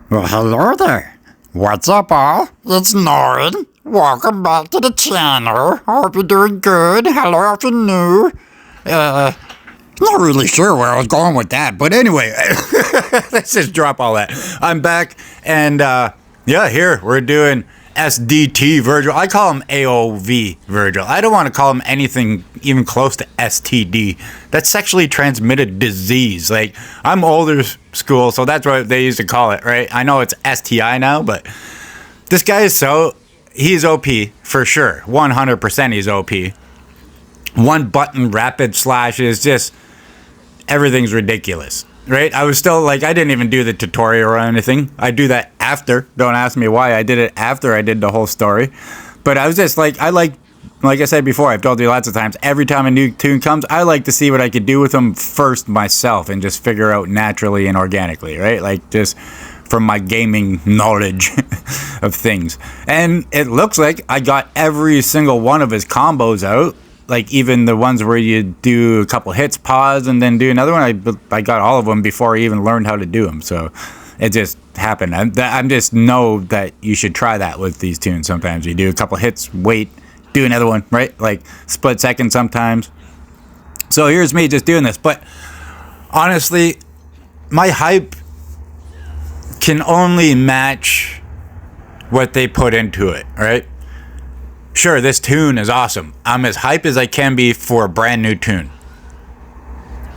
Well, hello there. What's up, all? It's Norrin. Welcome back to the channel. Hope you're doing good. Hello, if you're new. Not really sure where I was going with that, but anyway, let's just drop all that. I'm back, and yeah, here we're doing SDT Vergil. I call him AOV Vergil. I don't want to call him anything even close to STD. That's sexually transmitted disease. Like, I'm older school, so that's what they used to call it, right? I know it's STI now, but this guy is he's OP for sure. 100% he's OP. One button rapid slashes, just everything's ridiculous. Right? I was still like, I didn't even do the tutorial or anything. I do that after. Don't ask me why. I did it after I did the whole story. But I was just like, like I said before, I've told you lots of times, every time a new tune comes, I like to see what I could do with them first myself and just figure out naturally and organically, right? Like just from my gaming knowledge of things. And it looks like I got every single one of his combos out. Like even the ones where you do a couple hits, pause, and then do another one. I got all of them before I even learned how to do them. So it just happened. I'm just know that you should try that with these tunes. Sometimes you do a couple hits, wait, do another one, right? Like split second sometimes. So here's me just doing this. But honestly, my hype can only match what they put into it, right? Sure, this tune is awesome. I'm as hype as I can be for a brand new tune.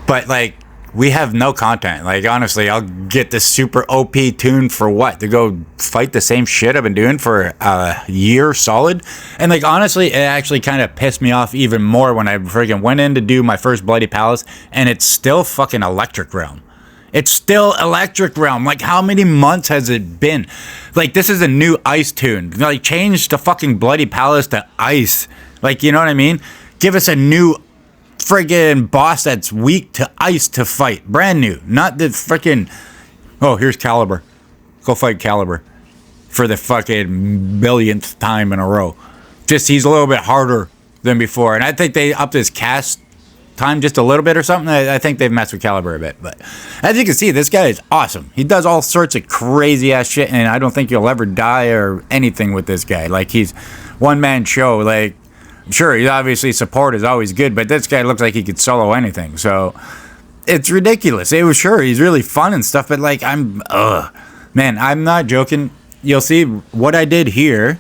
But, like, we have no content. Like, honestly, I'll get this super OP tune for what? To go fight the same shit I've been doing for a year solid? And, like, honestly, it actually kind of pissed me off even more when I friggin' went in to do my first Bloody Palace, and it's still fucking Electric Realm. It's still Electric Realm. Like, how many months has it been? Like, this is a new ice tune. Like, change the fucking Bloody Palace to ice. Like, you know what I mean? Give us a new friggin' boss that's weak to ice to fight. Brand new. Not the freaking... Oh, here's Caliber. Go fight Caliber. For the fucking millionth time in a row. Just, he's a little bit harder than before. And I think they upped his cast time just a little bit or something. I think they've messed with Caliber a bit, but as you can see, this guy is awesome. He does all sorts of crazy ass shit, and I don't think you'll ever die or anything with this guy. Like, he's one man show. Like, sure, he's obviously support is always good, but this guy looks like he could solo anything, so it's ridiculous. It was sure he's really fun and stuff, but like, man, I'm not joking. You'll see what I did here.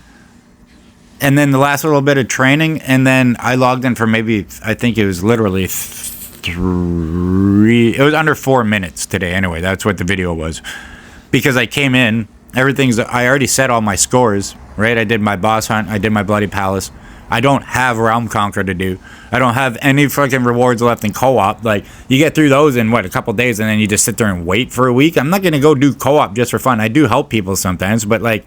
And then the last little bit of training, and then I logged in for maybe, I think it was literally it was under 4 minutes today anyway. That's what the video was. Because I came in, I already set all my scores, right? I did my boss hunt, I did my Bloody Palace. I don't have Realm Conquer to do. I don't have any fucking rewards left in co-op. Like, you get through those in, a couple days, and then you just sit there and wait for a week? I'm not going to go do co-op just for fun. I do help people sometimes, but like,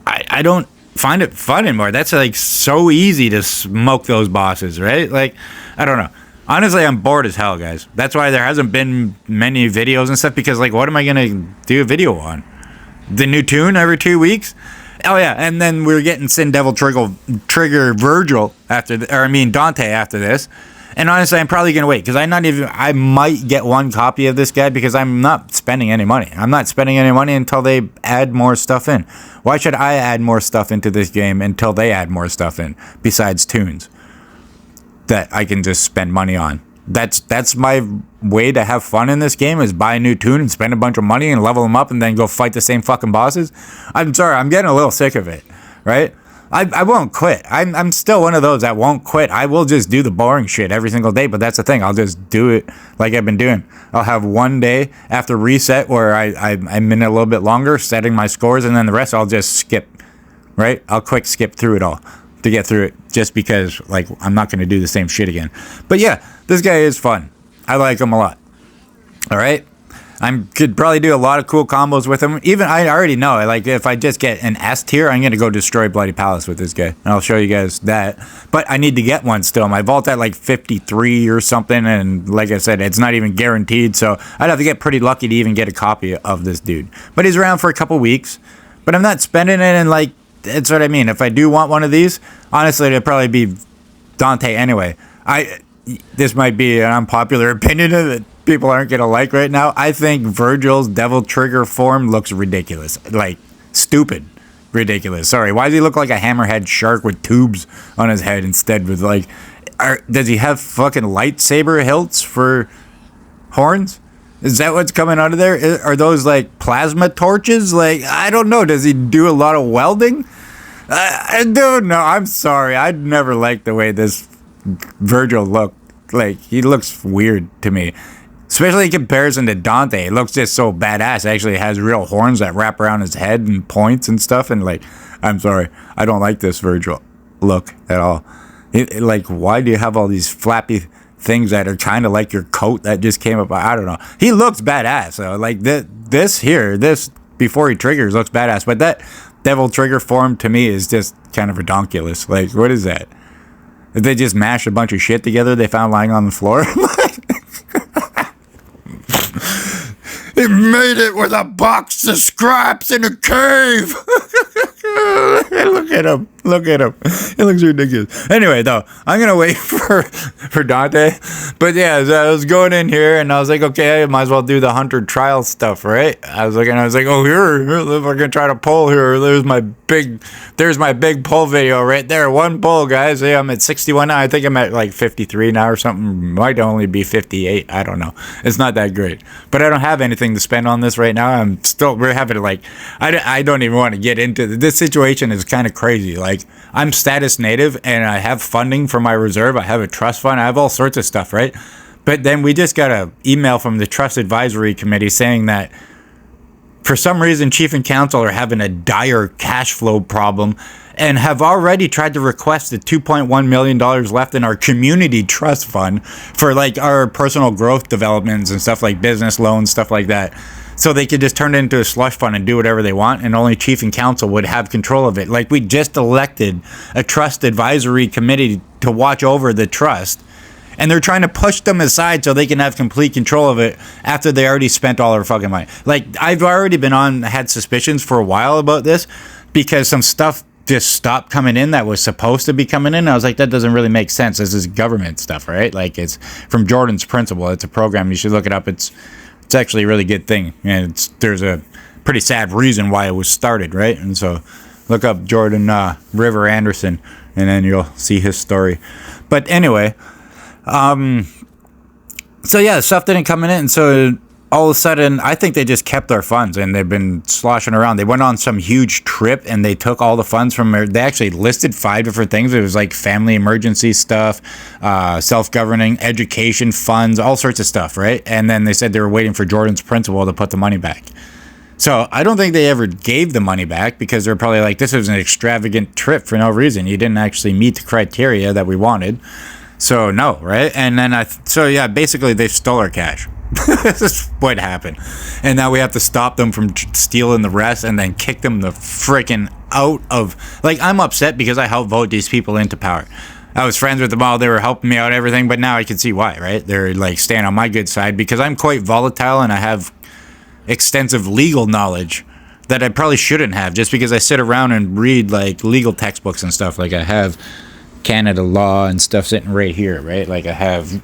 I don't find it fun anymore. That's like so easy to smoke those bosses, right? Like, I don't know. Honestly, I'm bored as hell, guys. That's why there hasn't been many videos and stuff, because like, what am I gonna do a video on? The new tune every 2 weeks? Oh yeah, and then we're getting Sin Devil Trigger Vergil Dante after this. And honestly, I'm probably gonna wait, because I might get one copy of this guy, because I'm not spending any money. I'm not spending any money until they add more stuff in. Why should I add more stuff into this game until they add more stuff in, besides tunes that I can just spend money on? That's my way to have fun in this game, is buy a new tune and spend a bunch of money and level them up and then go fight the same fucking bosses. I'm sorry, I'm getting a little sick of it, right? I won't quit. I'm still one of those that won't quit. I will just do the boring shit every single day, but that's the thing. I'll just do it like I've been doing. I'll have one day after reset where I'm in a little bit longer, setting my scores, and then the rest I'll just skip, right? I'll quick skip through it all to get through it, just because, like, I'm not going to do the same shit again. But yeah, this guy is fun. I like him a lot. All right? I could probably do a lot of cool combos with him. Even, I already know, like, if I just get an S tier, I'm going to go destroy Bloody Palace with this guy. And I'll show you guys that. But I need to get one still. My vault at like 53 or something. And like I said, it's not even guaranteed. So I'd have to get pretty lucky to even get a copy of this dude. But he's around for a couple weeks. But I'm not spending it, and like, that's what I mean. If I do want one of these, honestly, it'd probably be Dante anyway. This might be an unpopular opinion of it. people aren't gonna like right now. I think Vergil's devil trigger form looks ridiculous, like stupid, ridiculous. Sorry, why does he look like a hammerhead shark with tubes on his head instead? With like, does he have fucking lightsaber hilts for horns? Is that what's coming out of there? Are those like plasma torches? Like, I don't know. Does he do a lot of welding? I don't know. I'm sorry. I'd never liked the way this Vergil looked. Like, he looks weird to me. Especially in comparison to Dante. It looks just so badass. It actually has real horns that wrap around his head and points and stuff. And like, I'm sorry. I don't like this Vergil look at all. Like, why do you have all these flappy things that are kind of like your coat that just came up? I don't know. He looks badass. So like this before he triggers looks badass. But that devil trigger form to me is just kind of redonkulous. Like, what is that? Did they just mash a bunch of shit together they found lying on the floor? He made it with a box of scraps in a cave. Look at him. Look at him. It looks ridiculous. Anyway, though, I'm going to wait for Dante. But yeah, so I was going in here and I was like, okay, I might as well do the hunter trial stuff, right? I was like, oh, here, if I can try to pull here, there's my big pull video right there. One pull, guys. Yeah, I'm at 61 now. I think I'm at like 53 now or something. Might only be 58. I don't know. It's not that great. But I don't have anything to spend on this right now. We're having to like, I don't even want to get into this situation is kind of crazy. Like, I'm status native and I have funding for my reserve. I have a trust fund. I have all sorts of stuff, right? But then we just got an email from the Trust Advisory Committee saying that for some reason, Chief and Council are having a dire cash flow problem and have already tried to request the $2.1 million left in our community trust fund for like our personal growth developments and stuff like business loans, stuff like that. So they could just turn it into a slush fund and do whatever they want, and only Chief and Council would have control of it. Like, we just elected a trust advisory committee to watch over the trust, and they're trying to push them aside so they can have complete control of it after they already spent all their fucking money. Like, I've already had suspicions for a while about this because some stuff just stopped coming in that was supposed to be coming in. I was like, that doesn't really make sense. This is government stuff, right? Like, it's from Jordan's Principle. It's a program. You should look it up. It's actually a really good thing, and there's a pretty sad reason why it was started, right? And so look up Jordan River Anderson, and then you'll see his story. But anyway, so yeah, stuff didn't come in, and so all of a sudden, I think they just kept our funds, and they've been sloshing around. They went on some huge trip, and they took all the funds from there. They actually listed 5 different things. It was like family emergency stuff, self-governing, education funds, all sorts of stuff, right? And then they said they were waiting for Jordan's Principle to put the money back. So I don't think they ever gave the money back because they're probably like, this was an extravagant trip for no reason. You didn't actually meet the criteria that we wanted. So no, right? And then yeah, basically they stole our cash. This is what happened, and now we have to stop them from stealing the rest and then kick them the freaking out of. Like, I'm upset because I helped vote these people into power. I was friends with them all. They were helping me out, everything, but now I can see why, right? They're like staying on my good side because I'm quite volatile and I have extensive legal knowledge that I probably shouldn't have, just because I sit around and read like legal textbooks and stuff. Like, I have Canada law and stuff sitting right here, right? Like, I have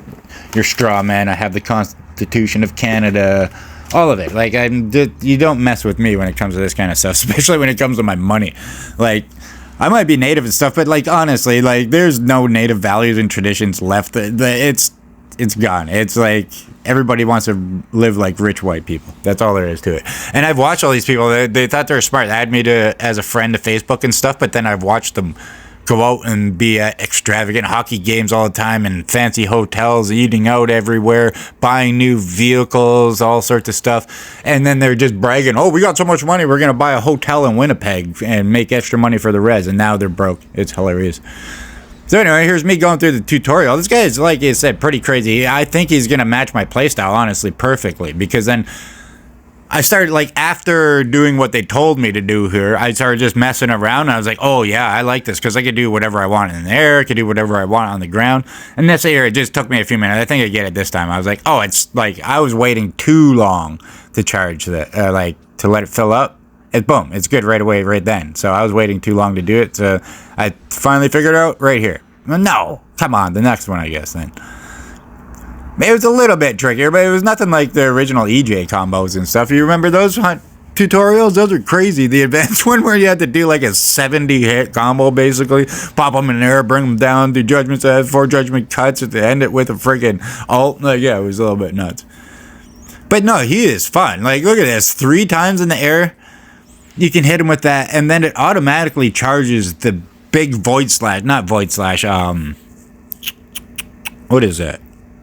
your straw man, I have the Constitution of Canada, all of it. Like, you don't mess with me when it comes to this kind of stuff, especially when it comes to my money. Like, I might be native and stuff, but like, honestly, like, there's no native values and traditions left. It's gone. It's like everybody wants to live like rich white people. That's all there is to it. And I've watched all these people. They thought they were smart. They had me as a friend to Facebook and stuff, but then I've watched them go out and be at extravagant hockey games all the time and fancy hotels, eating out everywhere, buying new vehicles, all sorts of stuff. And then they're just bragging, oh, we got so much money, we're going to buy a hotel in Winnipeg and make extra money for the res. And now they're broke. It's hilarious. So anyway, here's me going through the tutorial. This guy is, like I said, pretty crazy. I think he's going to match my playstyle, honestly, perfectly. Because then I started, like, after doing what they told me to do here, I started just messing around, and I was like, oh, yeah, I like this, because I could do whatever I want in the air, I could do whatever I want on the ground, and that's here, it just took me a few minutes. I think I get it this time. I was like, oh, it's, like, I was waiting too long to charge that, to let it fill up. Boom, it's good right away, right then. So I was waiting too long to do it, so I finally figured it out right here. No, come on, the next one, I guess, then. It was a little bit trickier, but it was nothing like the original EJ combos and stuff. You remember those hunt tutorials? Those are crazy. The advanced one where you had to do like a 70 hit combo, basically pop them in the air, bring them down, do judgments, 4 judgment cuts, to end it with a freaking ult. Like, yeah, it was a little bit nuts. But no, he is fun. Like, look at this, 3 times in the air you can hit him with that, and then it automatically charges the big void slash, not void slash, what is that,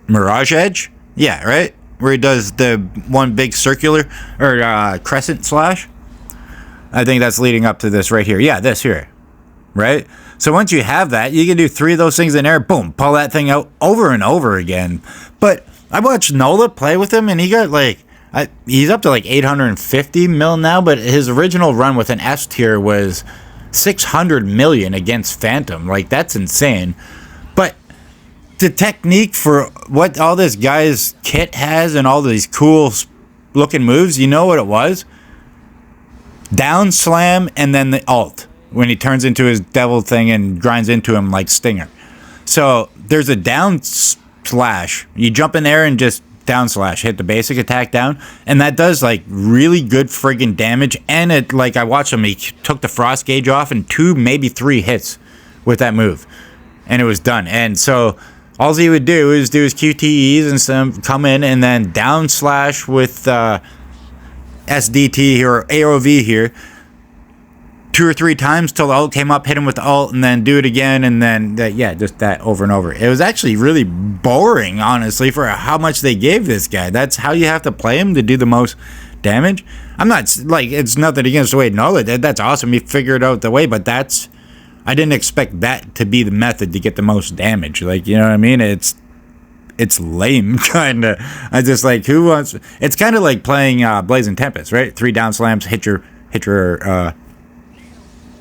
Mirage Edge? Yeah, right, where he does the one big circular or crescent slash. I think that's leading up to this right here. Yeah, this here, right? So once you have that, you can do 3 of those things in air, boom, pull that thing out over and over again. But I watched Nola play with him, and he got like, he's up to like 850 mil now, but his original run with an S tier was 600 million against Phantom. Like, that's insane. But the technique for what all this guy's kit has and all these cool looking moves, you know what it was? Down slam and then the ult when he turns into his devil thing and grinds into him like Stinger. So there's a down slash. You jump in there and just down slash, hit the basic attack down, and that does like really good friggin' damage. And it, like, I watched him, he took the frost gauge off in 2, maybe 3 hits with that move, and it was done. And so all he would do is do his QTEs and some come in and then down slash with SDT or AOV here 2 or 3 times till the ult came up, hit him with the ult, and then do it again, and then yeah, just that over and over. It was actually really boring, honestly, for how much they gave this guy. That's how you have to play him to do the most damage. I'm not like, it's nothing against the way Nola did. That's awesome. He figured out the way, but I didn't expect that to be the method to get the most damage. Like, you know what I mean? It's lame, kind of. I just like, who wants? It's kind of like playing Blazing Tempest, right? 3 down slams, hit your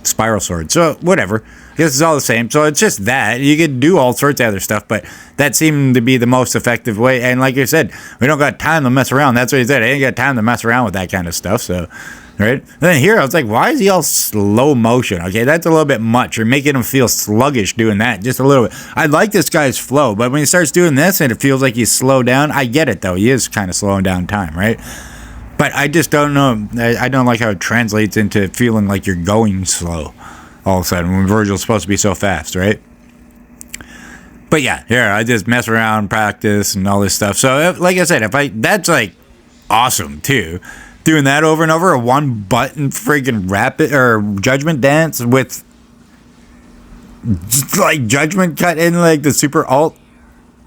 spiral sword. So whatever, I guess it's all the same. So it's just that you could do all sorts of other stuff, but that seemed to be the most effective way. And like you said, we don't got time to mess around. That's what he said. I ain't got time to mess around with that kind of stuff. So right, and then here I was like, why is he all slow motion? Okay, that's a little bit much. You're making him feel sluggish doing that just a little bit. I like this guy's flow, but when he starts doing this and it feels like he's slowed down, I get it though. He is kind of slowing down time, right? But I just don't know. I don't like how it translates into feeling like you're going slow all of a sudden when Vergil's supposed to be so fast, right? But yeah, here, I just mess around, practice, and all this stuff. So, like I said, that's like awesome too. Doing that over and over, a 1-button freaking rapid or judgment dance with like judgment cut in, like the super alt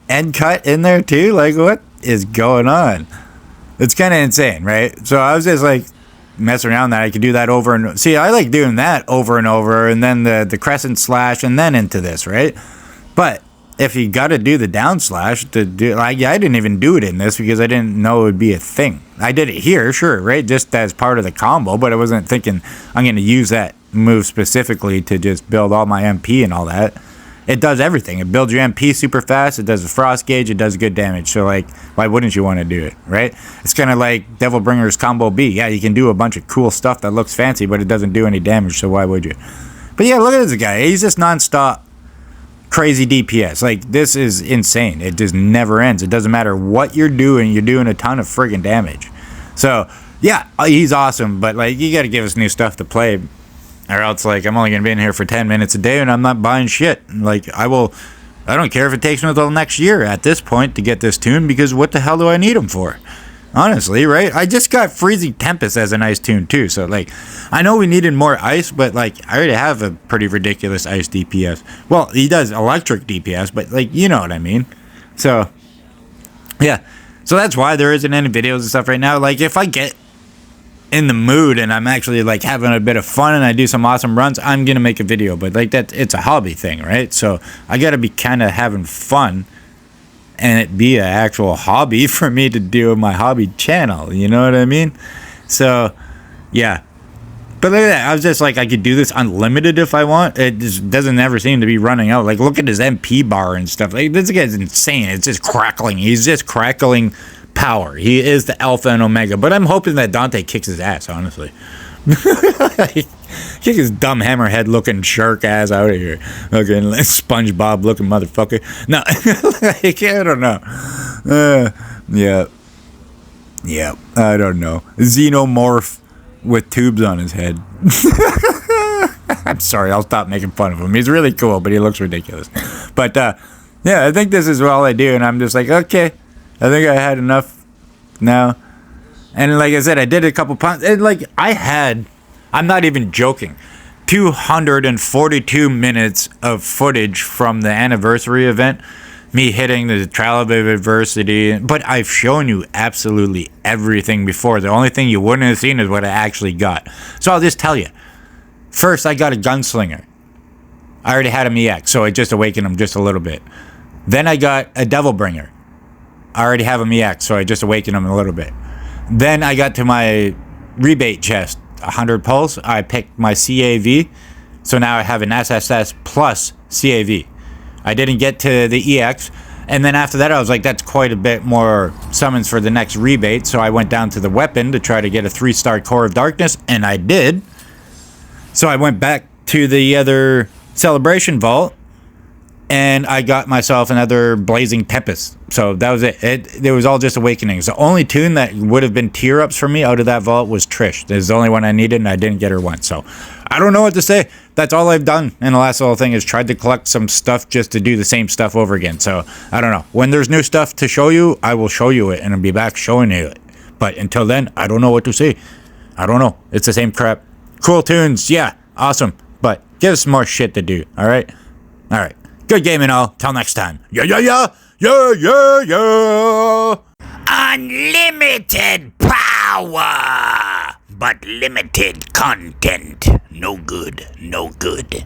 end cut in there too. Like, what is going on? It's kind of insane, right? So I was just like messing around that I could do that over and see. I like doing that over and over, and then the crescent slash, and then into this, right? But if you got to do the down slash to do, like, I didn't even do it in this because I didn't know it would be a thing. I did it here, sure, right, just as part of the combo, but I wasn't thinking I'm going to use that move specifically to just build all my MP and all that. It does everything. It builds your MP super fast. It does a frost gauge. It does good damage. So, like, why wouldn't you want to do it, right? It's kind of like Devil Bringer's Combo B. Yeah, you can do a bunch of cool stuff that looks fancy, but it doesn't do any damage, so why would you? But yeah, look at this guy. He's just nonstop crazy DPS. Like, this is insane. It just never ends. It doesn't matter what you're doing a ton of friggin' damage. So, yeah, he's awesome, but, like, you got to give us new stuff to play. Or else, like, I'm only going to be in here for 10 minutes a day and I'm not buying shit. Like, I don't care if it takes me until next year at this point to get this tune, because what the hell do I need them for? Honestly, right? I just got Freezing Tempest as a nice tune too. So, like, I know we needed more ice, but, like, I already have a pretty ridiculous ice DPS. Well, he does electric DPS, but, like, you know what I mean. So, yeah. So that's why there isn't any videos and stuff right now. Like, if I get in the mood and I'm actually like having a bit of fun and I do some awesome runs, I'm gonna make a video. But like that, it's a hobby thing, right? So I gotta be kind of having fun and it be an actual hobby for me to do my hobby channel, you know what I mean? So yeah, but look at that. I was just like, I could do this unlimited if I want. It just doesn't ever seem to be running out. Like, look at his MP bar and stuff. Like, this guy's insane. It's just crackling. He's just crackling power. He is the alpha and omega, but I'm hoping that Dante kicks his ass, honestly. Kick his dumb hammerhead looking shark ass out of here. Looking like SpongeBob looking motherfucker. No, like, I don't know. Yeah. Yeah, I don't know. Xenomorph with tubes on his head. I'm sorry, I'll stop making fun of him. He's really cool, but he looks ridiculous. But, yeah, I think this is all I do, and I'm just like, okay, I think I had enough now. And like I said, I did a couple pounds. And like, I'm not even joking, 242 minutes of footage from the anniversary event. Me hitting the Trial of Adversity. But I've shown you absolutely everything before. The only thing you wouldn't have seen is what I actually got. So I'll just tell you. First, I got a Gunslinger. I already had him EX, so I just awakened him just a little bit. Then I got a Devilbringer. I already have him EX, so I just awakened him a little bit. Then I got to my rebate chest, 100 pulse. I picked my CAV, so now I have an SSS plus CAV. I didn't get to the EX, and then after that I was like, that's quite a bit more summons for the next rebate, so I went down to the weapon to try to get a 3-star Core of Darkness, and I did. So I went back to the other Celebration Vault, and I got myself another Blazing Tempest. So that was it. It was all just awakenings. The only tune that would have been tier ups for me out of that vault was Trish. This is the only one I needed, and I didn't get her once. So I don't know what to say. That's all I've done in the last little thing is tried to collect some stuff just to do the same stuff over again. So I don't know. When there's new stuff to show you, I will show you it, and I'll be back showing you it. But until then, I don't know what to say. I don't know. It's the same crap. Cool tunes. Yeah. Awesome. But give us some more shit to do. All right? All right. Good game and all. Till next time. Yeah, yeah, yeah. Yeah, yeah, yeah. Unlimited power, but limited content. No good, no good.